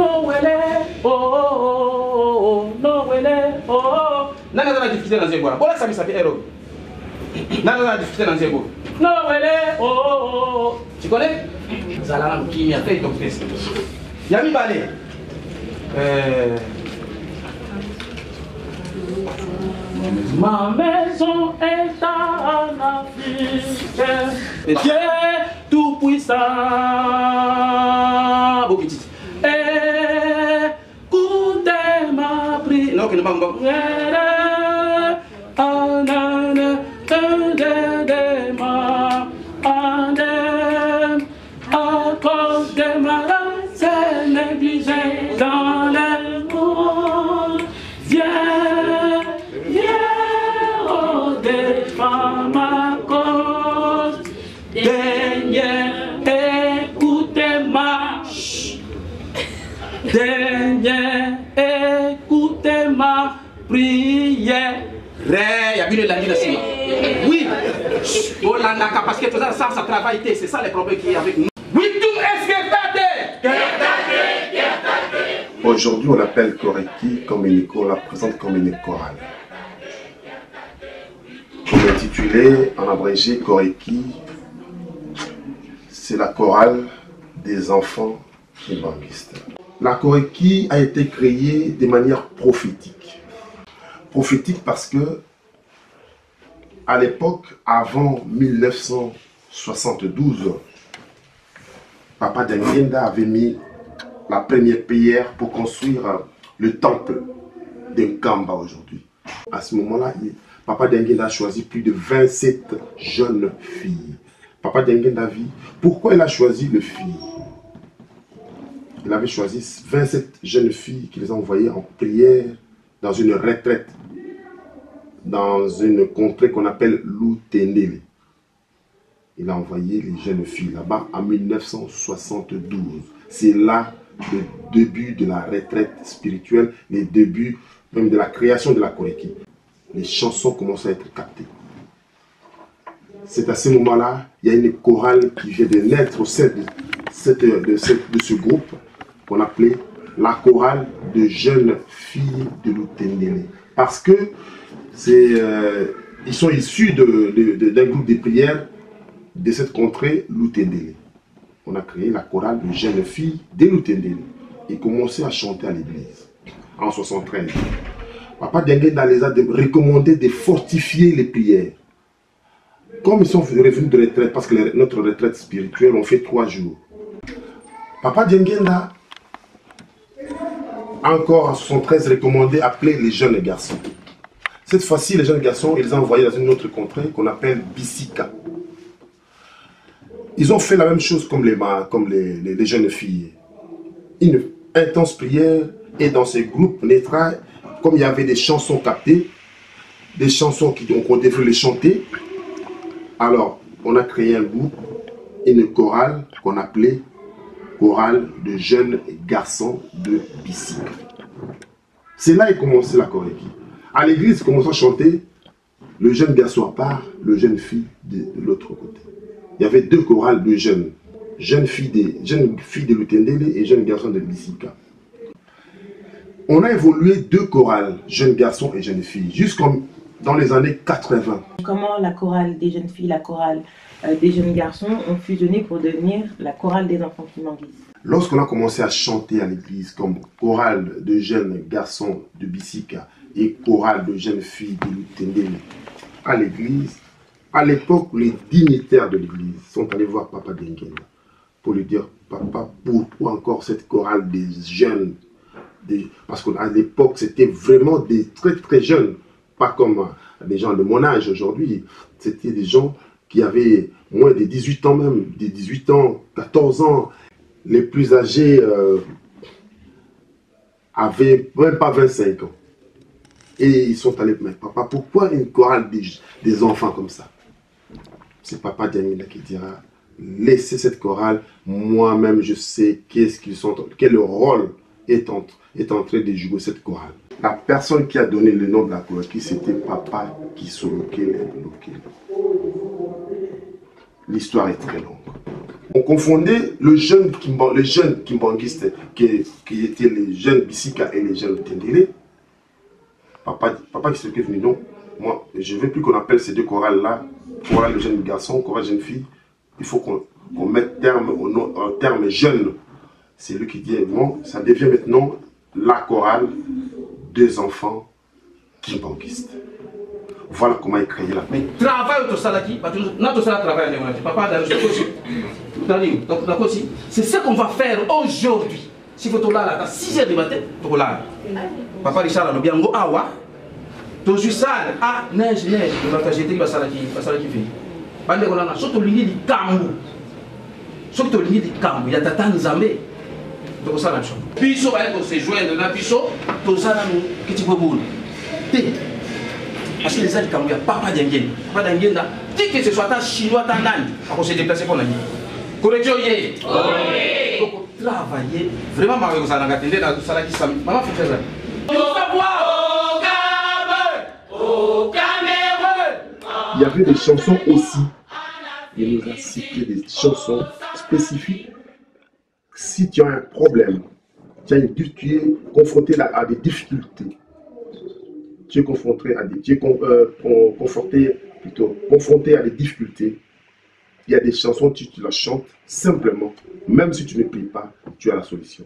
Noël, oh, Noël, oh. Nana a diffusé dans un bois. Voilà, ça s'appelle héros. Nana a diffusé dans un bois. Noël, oh. Tu connais? Zalana qui a fait ton fils. Yami Balé. Ma maison est en Afrique. Et Dieu tout-puissant. Beau petit. Écoutez ma prière. Non, que ne pas. À cause de ma race négligée dans le monde. Viens, oh, défends ma cause. Daignez écouter ma écoutez ma prière. Il y a bien la ligne aussi. Oui. Parce que ça travaille, c'est ça les problèmes qu'il y a avec nous. Aujourd'hui, on l'appelle Koreki comme on la présente comme une chorale. Comme intitulé en abrégé Koreki, c'est la chorale des enfants kimbanguistes. La Koreki a été créée de manière prophétique. Prophétique parce que à l'époque, avant 1972, Papa Dengenda avait mis la première pierre pour construire le temple d'Nkamba aujourd'hui. À ce moment-là, Papa Dengenda a choisi plus de 27 jeunes filles. Papa Dengenda a vu pourquoi il a choisi les filles. Il avait choisi 27 jeunes filles qu'il les a envoyées en prière dans une retraite, dans une contrée qu'on appelle Loutendele. Il a envoyé les jeunes filles là-bas en 1972. C'est là le début de la retraite spirituelle, le début même de la création de la Koreki. Les chansons commencent à être captées. C'est à ce moment-là, il y a une chorale qui vient de naître au sein de ce groupe qu'on appelait la chorale de jeunes filles de Loutendele. Parce que ils sont issus d'un groupe de prières de cette contrée Loutendele. On a créé la chorale de jeunes filles de Loutendele et commencé à chanter à l'église en 1973. Papa Dengenda les a recommandé de fortifier les prières. Comme ils sont revenus de retraite, parce que notre retraite spirituelle, on fait 3 jours. Papa Dengenda, encore en 1973, recommandé d'appeler les jeunes garçons. Cette fois-ci, les jeunes garçons, ils les ont envoyés dans une autre contrée qu'on appelle Bissika. Ils ont fait la même chose comme les jeunes filles. Une intense prière et dans ce groupe naîtra, comme il y avait des chansons captées, des chansons qu'on devrait les chanter, alors on a créé un groupe, une chorale qu'on appelait chorale de jeunes garçons de Bissika. C'est là qu'il commençait la Koreki. À l'église, ils commençaient à chanter le jeune garçon à part, le jeune fille de l'autre côté. Il y avait 2 chorales de jeunes filles de Loutendele et jeunes garçons de Bissika. On a évolué 2 chorales, jeunes garçons et jeunes filles, jusqu'en dans les années 80. Comment la chorale des jeunes filles, la chorale des jeunes garçons ont fusionné pour devenir la chorale des enfants kimbanguistes? Lorsqu'on a commencé à chanter à l'église comme chorale de jeunes garçons de Bissika et chorale de jeunes filles de Loutendele à l'église, à l'époque, les dignitaires de l'église sont allés voir Papa Dengenda pour lui dire: Papa, pourquoi encore cette chorale des jeunes? Parce qu'à l'époque, c'était vraiment des très jeunes, pas comme des gens de mon âge aujourd'hui. C'était des gens qui avaient moins de 18 ans même, des 18 ans, 14 ans. Les plus âgés avaient même pas 25 ans. Et ils sont allés: mais papa, pourquoi une chorale des enfants comme ça? C'est Papa Dengenda qui dira: laissez cette chorale, moi-même je sais quel rôle est en train de jouer cette chorale. La personne qui a donné le nom de la Koreki, c'était Papa Kisoloke Lokelo. L'histoire est très longue. On confondait le jeune kimbanguiste qui étaient les jeunes Bissika et les jeunes Tendele. Papa qui s'était venu, non. Moi, je ne veux plus qu'on appelle ces deux chorales-là, chorale de jeunes garçons, chorale de jeunes filles. Il faut qu'on mette terme au terme jeune. C'est lui qui dit, non, ça devient maintenant la chorale des enfants kimbanguistes. Voilà comment il créé là. Mais travail au salaki, notre travail, papa c'est ce qu'on va faire aujourd'hui. Si vous êtes là, à 6 h du matin, vous êtes là. Papa Richard, le bien, awa. Tu suis ça, ah, neige, tu vas t'acheter le salaki fait. Bande on a surtout l'idée du Kambu. Surtout l'idée du Kambu, il y a Tata Nzambe. Donc ça la chose. Piso va être se joindre dans Piso, tout ça nous qui tu peux boule. Parce que les gens qui ont papa d'Engien, papa d'Engien, dit que ce soit un chinois, un âne, on s'est déplacé pour l'année. Correction, donc travailler vraiment, Mario Zanagaté, dans tout ça qui s'amuse. Maman fait ça. Il y avait des chansons aussi. Il nous a cité des chansons spécifiques. Si tu as un problème, tu es confronté à des difficultés. Tu es confronté à des difficultés. Il y a des chansons, tu la chantes simplement. Même si tu ne pries pas, tu as la solution.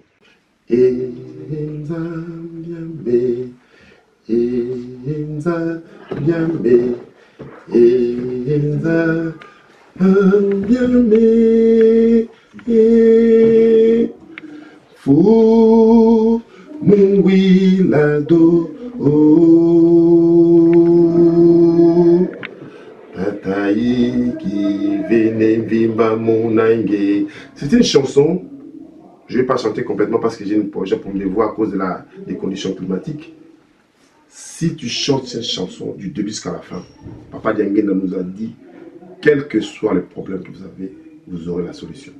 Fou Mouilado C'était une chanson, je ne vais pas chanter complètement parce que j'ai une projet pour me voir à cause des conditions climatiques. Si tu chantes cette chanson du début jusqu'à la fin, Papa Diangena nous a dit, quel que soit le problème que vous avez, vous aurez la solution.